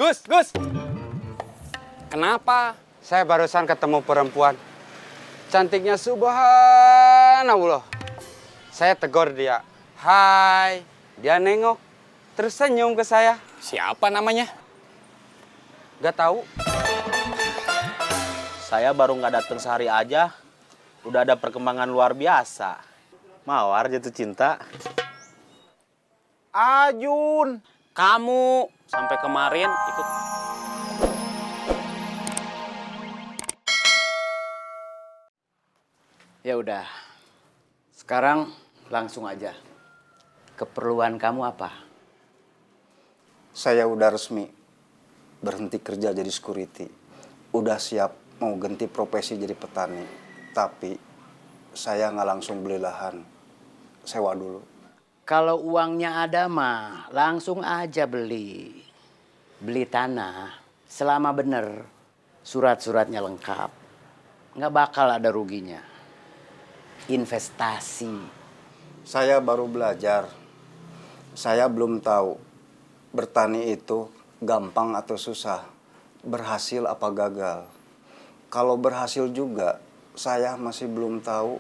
Gus, kenapa? Saya barusan ketemu perempuan. Cantiknya subhanallah. Saya tegur dia. Hai. Dia nengok. Terus senyum ke saya. Siapa namanya? Gak tahu. Saya baru nggak datang sehari aja, udah ada perkembangan luar biasa. Mawar jatuh cinta. Ajun. Kamu sampai kemarin ikut. Ya udah. Sekarang langsung aja. Keperluan kamu apa? Saya udah resmi berhenti kerja jadi security. Udah siap mau ganti profesi jadi petani. Tapi saya nggak langsung beli lahan. Sewa dulu. Kalau uangnya ada mah langsung aja beli. Beli tanah selama bener surat-suratnya lengkap. Nggak bakal ada ruginya. Investasi. Saya baru belajar. Saya belum tahu bertani itu gampang atau susah. Berhasil apa gagal. Kalau berhasil juga, saya masih belum tahu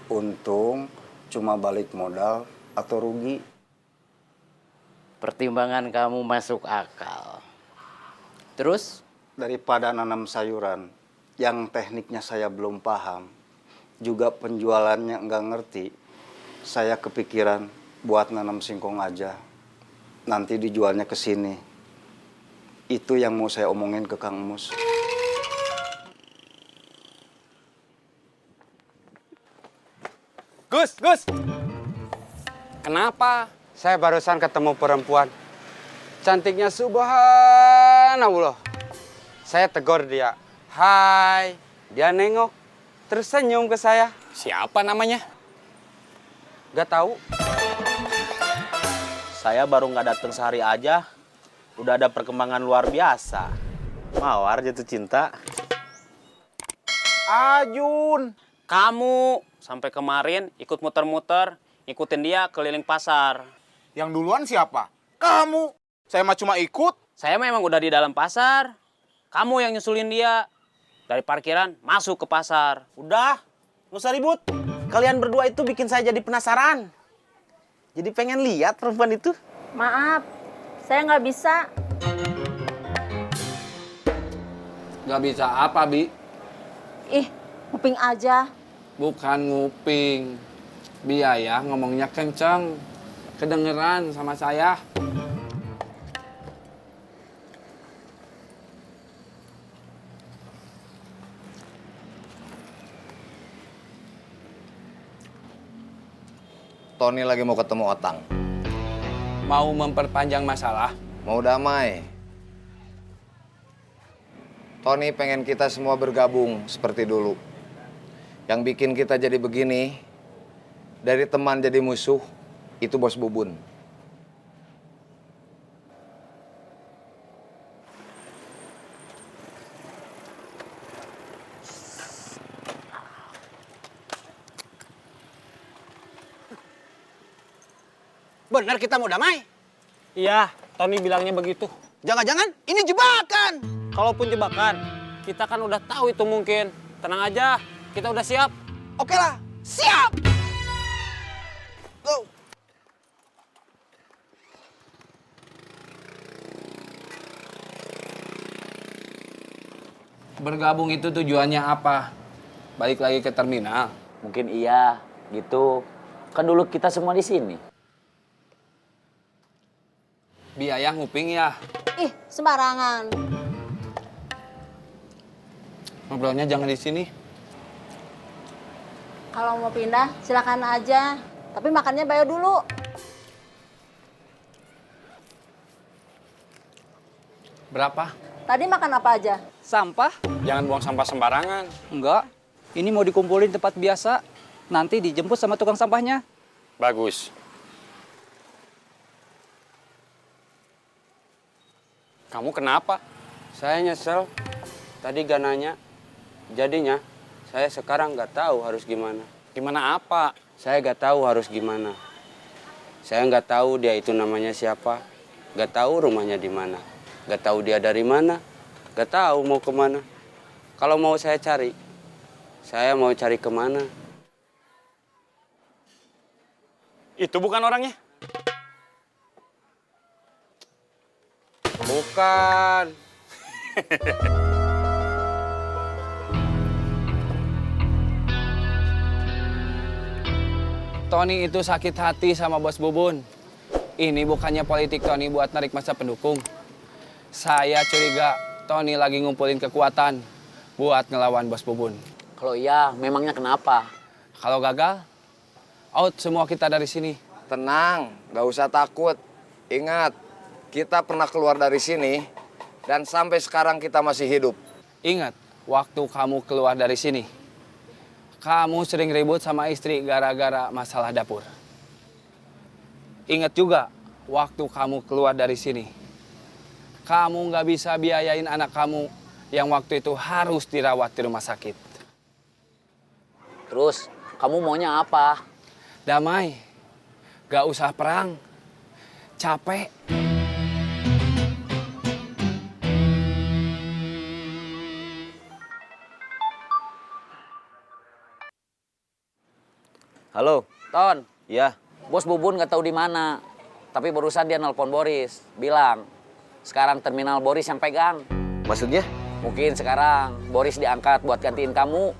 untung cuma balik modal atau rugi. Pertimbangan kamu masuk akal. Terus? Daripada nanam sayuran yang tekniknya saya belum paham, juga penjualannya nggak ngerti, saya kepikiran buat nanam singkong aja. Nanti dijualnya ke sini. Itu yang mau saya omongin ke Kang Mus. Gus, kenapa? Saya barusan ketemu perempuan. Cantiknya subhanallah. Saya tegur dia. Hai. Dia nengok. Terus senyum ke saya. Siapa namanya? Gak tahu. Saya baru nggak datang sehari aja, udah ada perkembangan luar biasa. Mawar jatuh cinta. Ajun. Kamu sampai kemarin ikut muter-muter, ikutin dia keliling pasar. Yang duluan siapa? Kamu. Saya mah cuma ikut. Saya memang udah di dalam pasar. Kamu yang nyusulin dia. Dari parkiran masuk ke pasar. Udah, nggak usah ribut. Kalian berdua itu bikin saya jadi penasaran. Jadi pengen lihat perempuan itu. Maaf, saya nggak bisa. Gak bisa apa, Bi? Ih, nguping aja. Bukan nguping. Biaya ngomongnya kenceng. Kedengeran sama saya. Tony lagi mau ketemu Otang. Mau memperpanjang masalah? Mau damai. Tony pengen kita semua bergabung seperti dulu. Yang bikin kita jadi begini, dari teman jadi musuh, itu Bos Bubun. Benar kita mau damai? Iya, Tony bilangnya begitu. Jangan-jangan ini jebakan. Kalaupun jebakan, kita kan udah tahu itu mungkin. Tenang aja, kita udah siap. Oke lah, siap. Go. Bergabung itu tujuannya apa? Balik lagi ke terminal? Mungkin iya, gitu. Kan dulu kita semua di sini. Biaya nguping ya? Ih, sembarangan. Ngobrolnya jangan di sini. Kalau mau pindah, silakan aja. Tapi makannya bayar dulu. Berapa? Tadi makan apa aja? Sampah? Jangan buang sampah sembarangan. Enggak. Ini mau dikumpulin tempat biasa. Nanti dijemput sama tukang sampahnya. Bagus. Kamu kenapa? Saya nyesel. Tadi gak nanya. Jadinya saya sekarang gak tahu harus gimana. Gimana apa? Saya gak tahu harus gimana. Saya gak tahu dia itu namanya siapa. Gak tahu rumahnya di mana. Gak tahu dia dari mana. Gak tahu mau kemana. Kalau mau saya cari, saya mau cari kemana? Itu bukan orangnya. Bukan. Tony itu sakit hati sama Bos Bubun. Ini bukannya politik Tony buat narik masa pendukung. Saya curiga Tony lagi ngumpulin kekuatan buat ngelawan Bos Bubun. Kalau iya, memangnya kenapa? Kalau gagal, out semua kita dari sini. Tenang, nggak usah takut. Ingat, kita pernah keluar dari sini dan sampai sekarang kita masih hidup. Ingat, waktu kamu keluar dari sini, kamu sering ribut sama istri gara-gara masalah dapur. Ingat juga, waktu kamu keluar dari sini, kamu nggak bisa biayain anak kamu yang waktu itu harus dirawat di rumah sakit. Terus, kamu maunya apa? Damai, gak usah perang, capek. Halo. Ton, Iya. Bos Bubun nggak tahu di mana. Tapi barusan dia nelpon Boris, bilang sekarang terminal Boris yang pegang. Maksudnya? Mungkin sekarang Boris diangkat buat gantiin kamu.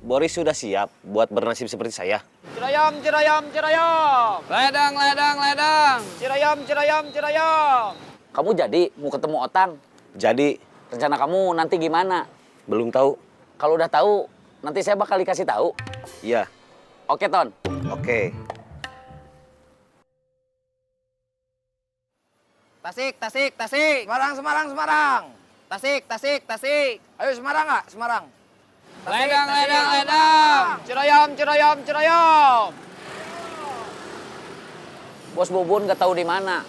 Boris sudah siap buat bernasib seperti saya. Cirayam, cirayam, cirayam. Ledang, ledang, ledang. Cirayam, cirayam, cirayam. Kamu jadi mau ketemu Otang. Jadi, Rencana kamu nanti gimana? belum tahu. Kalau udah tahu, nanti saya bakal dikasih tahu. Iya. Oke, Ton. Oke. Tasik, tasik, tasik. Semarang, Semarang, Semarang. Tasik, tasik, tasik. Ayo Semarang nggak? Semarang. Ledang, ledang, ledang. Cirayam, cirayam, cirayam. Bos Bubun nggak tahu di mana.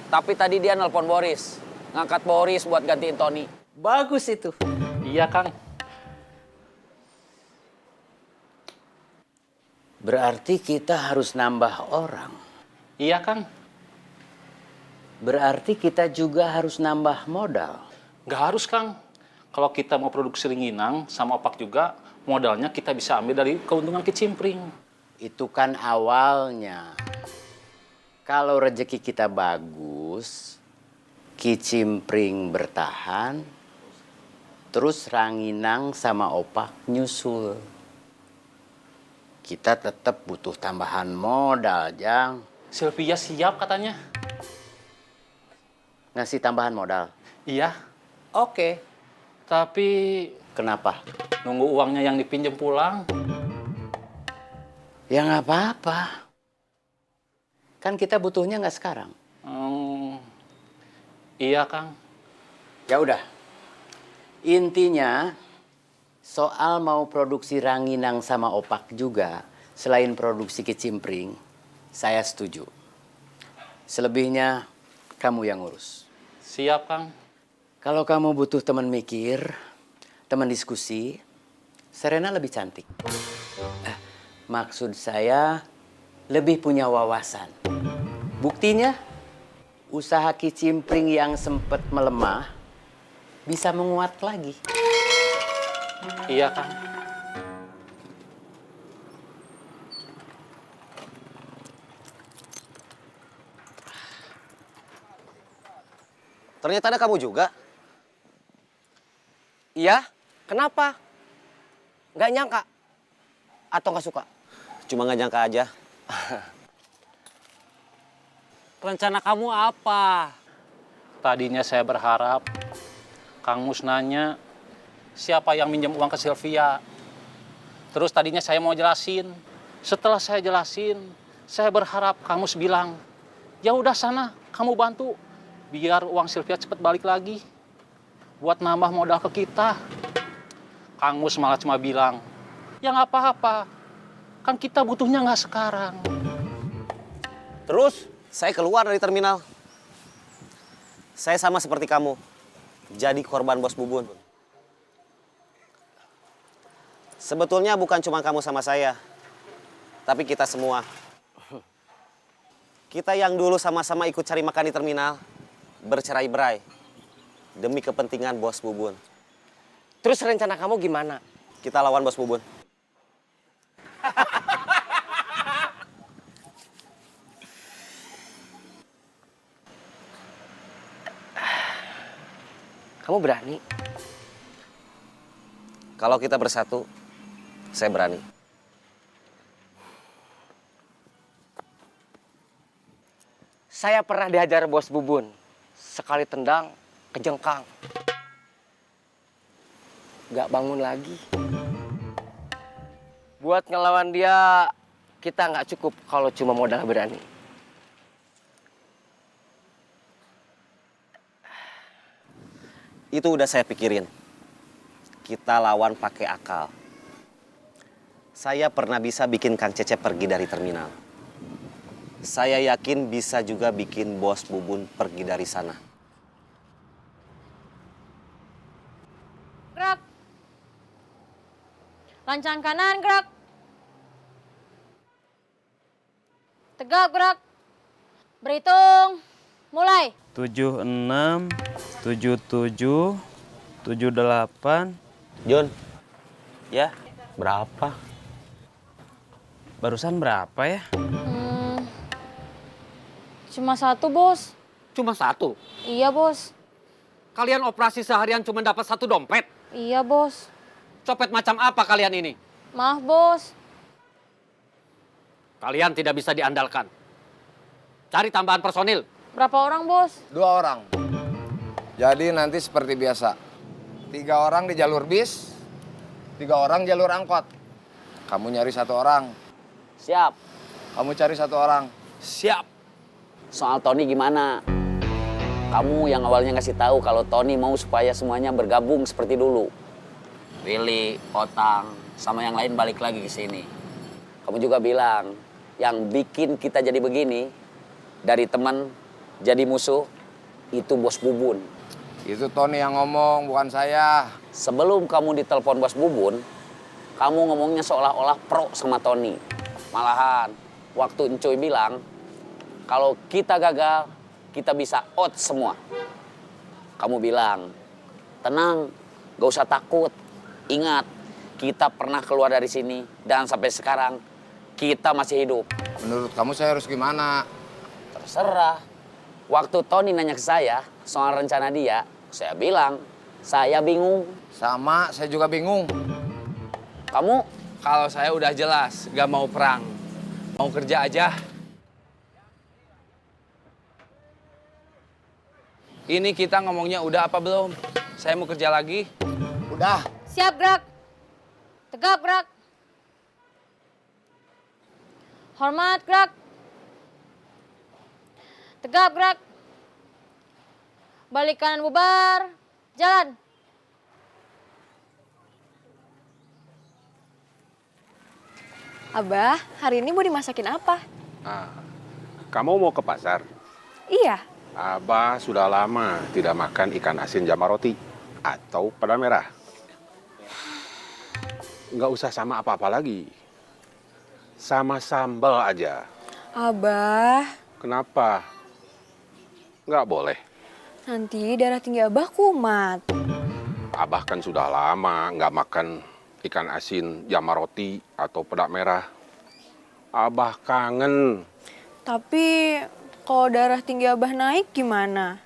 Tapi tadi dia nelpon Boris. Ngangkat Boris buat gantiin Tony. Bagus itu. Iya, Kang. Berarti kita harus nambah orang. Iya, Kang. Berarti kita juga harus nambah modal. Nggak harus, Kang. Kalau kita mau produksi ringginang sama opak juga, modalnya kita bisa ambil dari keuntungan kicimpring. Itu kan awalnya. Kalau rezeki kita bagus, kicimpring bertahan, terus ranginang sama opak nyusul. Kita tetap butuh tambahan modal, Jang. Sylvia siap katanya. Ngasih tambahan modal. Iya, Oke. tapi Kenapa? nunggu uangnya yang dipinjam pulang. Ya nggak apa-apa. Kan kita butuhnya nggak sekarang. Iya, Kang. Ya udah. Intinya soal mau produksi ranginang sama opak juga, selain produksi kicimpring, saya setuju. Selebihnya kamu yang ngurus. Siap, Kang. Kalau kamu butuh teman mikir, teman diskusi, Serena lebih cantik. Maksud saya lebih punya wawasan. Buktinya, usaha kicimpring yang sempat melemah bisa menguat lagi. Iya, Kang. Ternyata ada kamu juga. Iya? Kenapa? Nggak nyangka? Atau nggak suka? Cuma nggak nyangka aja. Rencana kamu apa? Tadinya saya berharap Kang Mus nanya siapa yang minjem uang ke Sylvia. Terus tadinya saya mau jelasin. Setelah saya jelasin, saya berharap Kang Mus bilang, ya udah sana, kamu bantu. Biar uang Sylvia cepat balik lagi. Buat nambah modal ke kita. Kang Mus malah cuma bilang, ya nggak apa-apa. Kan kita butuhnya nggak sekarang. Terus, saya keluar dari terminal. Saya sama seperti kamu. Jadi korban Bos Bubun. Sebetulnya bukan cuma kamu sama saya. Tapi kita semua. Kita yang dulu sama-sama ikut cari makan di terminal. Bercerai-berai. demi kepentingan Bos Bubun. Terus rencana kamu gimana? Kita lawan Bos Bubun. Kamu berani? Kalau kita bersatu, saya berani. Saya pernah dihajar Bos Bubun. Sekali tendang, kejengkang. Gak bangun lagi. Buat ngelawan dia, kita nggak cukup kalau cuma modal berani. Itu udah saya pikirin. Kita lawan pakai akal. Saya pernah bisa bikin Kang Cecep pergi dari terminal. Saya yakin bisa juga bikin Bos Bubun pergi dari sana. Gerak. Lancang kanan, gerak. Tegap, gerak. Berhitung. Mulai. 76, 77, 78. Jun, ya berapa? Barusan berapa ya? Cuma satu, Bos. Cuma satu? Iya, Bos. Kalian operasi seharian cuma dapat satu dompet? Iya, Bos. Copet macam apa kalian ini? Maaf, Bos. Kalian tidak bisa diandalkan. Cari tambahan personil. Berapa orang, Bos? 2 orang. Jadi nanti seperti biasa. 3 orang di jalur bis, 3 orang jalur angkot. Kamu nyari 1 orang. Siap. Kamu cari 1 orang. Siap. Soal Tony gimana? Kamu yang awalnya ngasih tahu kalau Tony mau supaya semuanya bergabung seperti dulu. Willy, Otang, sama yang lain balik lagi ke sini. Kamu juga bilang yang bikin kita jadi begini, dari teman jadi musuh, itu Bos Bubun. Itu Tony yang ngomong, bukan saya. Sebelum kamu ditelepon Bos Bubun, kamu ngomongnya seolah-olah pro sama Tony. Malahan, waktu Encoy bilang, kalau kita gagal, kita bisa out semua. Kamu bilang, tenang, gak usah takut. Ingat, kita pernah keluar dari sini, dan sampai sekarang, kita masih hidup. Menurut kamu saya harus gimana? Terserah. Waktu Tony nanya ke saya soal rencana dia, saya bilang, saya bingung. Sama, saya juga bingung. Kamu? Kalau saya udah jelas, gak mau perang. Mau kerja aja. Ini kita ngomongnya udah apa belum? Saya mau kerja lagi. Udah. Siap, gerak. Tegap, gerak. Hormat, gerak. Tegap, gerak. Balik kanan bubar. Jalan. Abah, hari ini mau dimasakin apa? Kamu mau ke pasar? Iya. Abah sudah lama tidak makan ikan asin jamaroti atau peda merah. Nggak usah sama apa-apa lagi. Sama sambal aja. Abah, Kenapa? Nggak boleh. nanti darah tinggi Abah kumat. Abah kan sudah lama nggak makan ikan asin jamaroti atau peda merah. Abah kangen. Tapi kalau darah tinggi Abah naik gimana?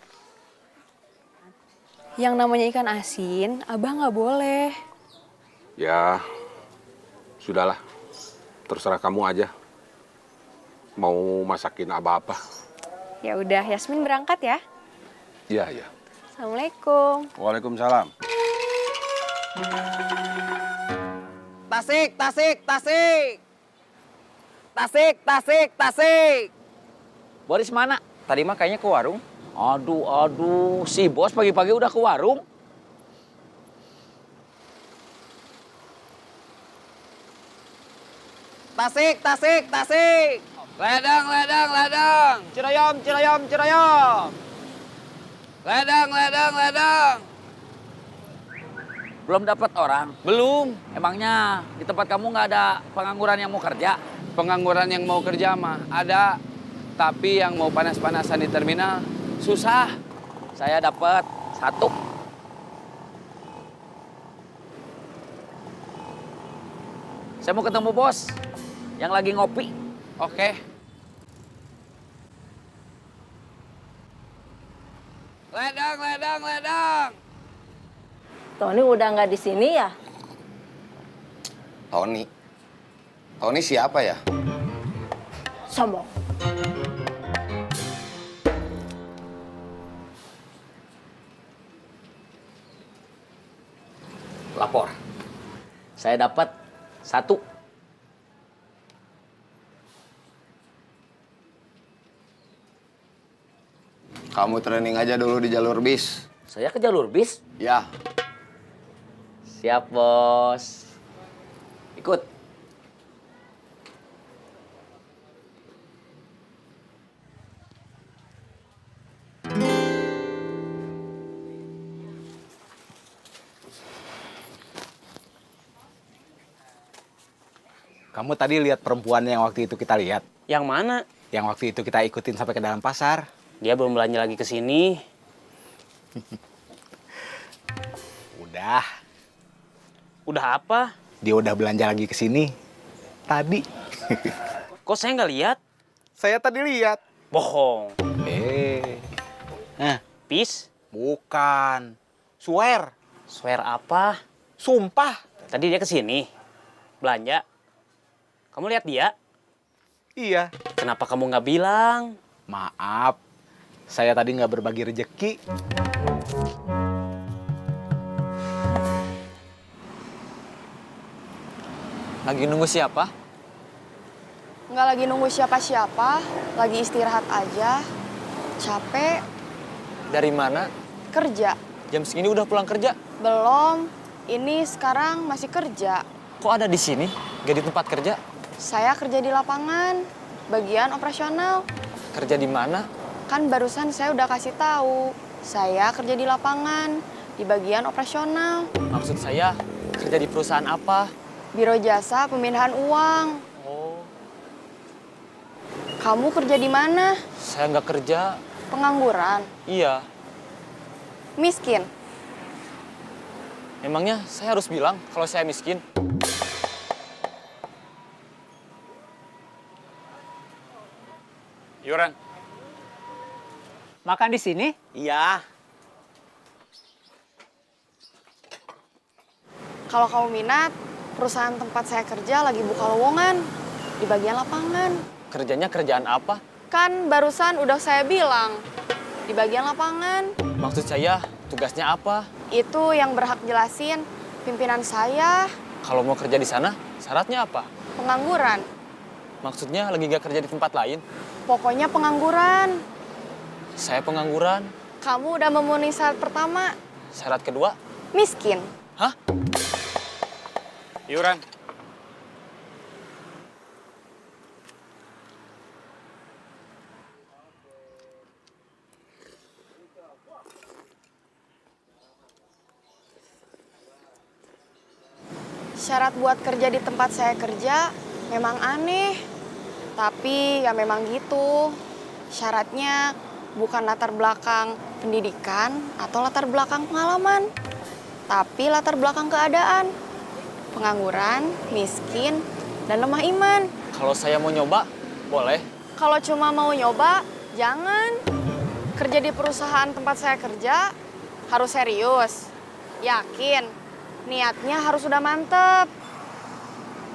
Yang namanya ikan asin, Abah nggak boleh. Ya, sudahlah. Terserah kamu aja. Mau masakin apa-apa. Ya udah, Yasmin berangkat ya. Iya, iya. Assalamualaikum. Waalaikumsalam. Tasik, tasik, tasik. Tasik, tasik, tasik. Boris mana? Tadi mah kayaknya ke warung. Aduh, si bos pagi-pagi udah ke warung. Tasik, tasik, tasik. Ledang, ledang, ledang. Cirayam, cirayam, cirayam. Ledang, ledang, ledang. Belum dapat orang. Belum. Emangnya di tempat kamu nggak ada pengangguran yang mau kerja? Pengangguran yang mau kerja mah ada. Tapi yang mau panas-panasan di terminal susah. Saya dapat Satu. Saya mau ketemu bos yang lagi ngopi. Oke. Ledang, ledang, ledang. Tony udah nggak di sini ya? Tony. Tony siapa ya? Sombong. Lapor. Saya dapat 1. Kamu training aja dulu di jalur bis. Saya ke jalur bis? Ya. Siap, bos. Ikut. Kamu tadi lihat perempuan yang waktu itu kita lihat? Yang mana? Yang waktu itu kita ikutin sampai ke dalam pasar. Dia belum belanja lagi ke sini. Udah. Udah apa? Dia udah belanja lagi ke sini. Tadi. Kok saya nggak lihat? Saya tadi lihat. Bohong. Pis? Bukan. Swear. Swear apa? Sumpah. Tadi dia ke sini. Belanja. Kamu lihat dia? Iya. Kenapa kamu nggak bilang? Maaf. Saya tadi nggak berbagi rejeki. Lagi nunggu siapa? Nggak lagi nunggu siapa-siapa, lagi istirahat aja. Capek, Dari mana? kerja. Jam segini udah pulang kerja? Belum, ini sekarang masih kerja. Kok ada di sini? Gak di tempat kerja? Saya kerja di lapangan, bagian operasional. Kerja di mana? Kan barusan saya udah kasih tahu, saya kerja di lapangan, di bagian operasional. Maksud saya, kerja di perusahaan apa? Biro jasa pemindahan uang. Oh, Kamu kerja di mana? saya nggak kerja. Pengangguran. Iya. Miskin. Emangnya saya harus bilang kalau saya miskin? Yuran. Makan di sini? Iya. Kalau kamu minat, perusahaan tempat saya kerja lagi buka lowongan di bagian lapangan. Kerjanya kerjaan apa? Kan barusan udah saya bilang, di bagian lapangan. Maksud saya, tugasnya apa? Itu yang berhak jelasin pimpinan saya, Kalau mau kerja di sana, syaratnya apa? pengangguran. Maksudnya lagi nggak kerja di tempat lain? Pokoknya pengangguran. Saya pengangguran. Kamu udah memenuhi syarat pertama, Syarat kedua? miskin. Hah? Yuran. Syarat buat kerja di tempat saya kerja memang aneh. Tapi ya memang gitu. Syaratnya bukan latar belakang pendidikan atau latar belakang pengalaman. Tapi latar belakang keadaan. Pengangguran, miskin, dan lemah iman. Kalau saya mau nyoba, boleh. Kalau cuma mau nyoba, jangan. Kerja di perusahaan tempat saya kerja harus serius. Yakin, niatnya harus sudah mantep.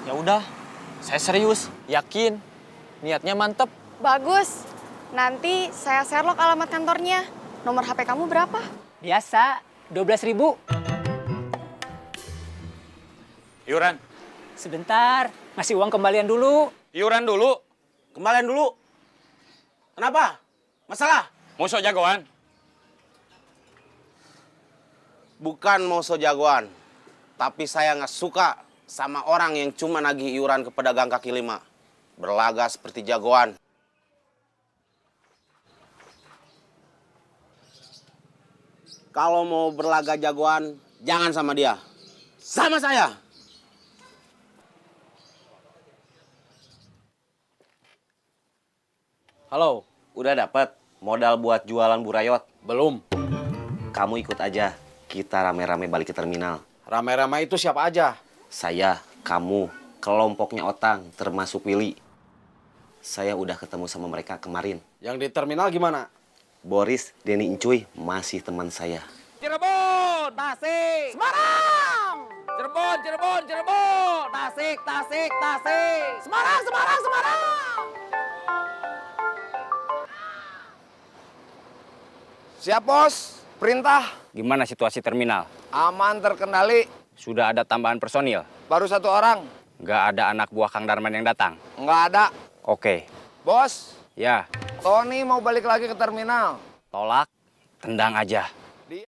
Ya udah, saya serius, yakin, niatnya mantep. Bagus. Nanti saya share-log alamat kantornya. Nomor HP kamu berapa? Biasa, 12.000. Yuran. Sebentar, ngasih uang kembalian dulu. Yuran dulu. Kembalian dulu. Kenapa? Masalah? Musuh jagoan. Bukan mau so jagoan. Tapi saya nggak suka sama orang yang cuma nagih iuran ke pedagang kaki lima. Berlaga seperti jagoan. Kalau mau berlaga jagoan, jangan sama dia. Sama saya. Halo, udah dapat modal buat jualan burayot? Belum. Kamu ikut aja. Kita rame-rame balik ke terminal. Rame-rame itu siapa aja? Saya, kamu, kelompoknya Otang, termasuk Willy. Saya udah ketemu sama mereka kemarin. Yang di terminal gimana? Boris, Denny, Incuy masih teman saya. Cirebon, Tasik, Semarang. Cirebon, Cirebon, Cirebon. Tasik, Tasik, Tasik. Semarang, Semarang, Semarang. Siap, Bos. Perintah. Gimana situasi terminal? Aman terkendali. Sudah ada tambahan personil? Baru 1 orang. Nggak ada anak buah Kang Darman yang datang? Nggak ada. Oke. Bos, Ya, Tony mau balik lagi ke terminal. tolak, tendang aja. Dia...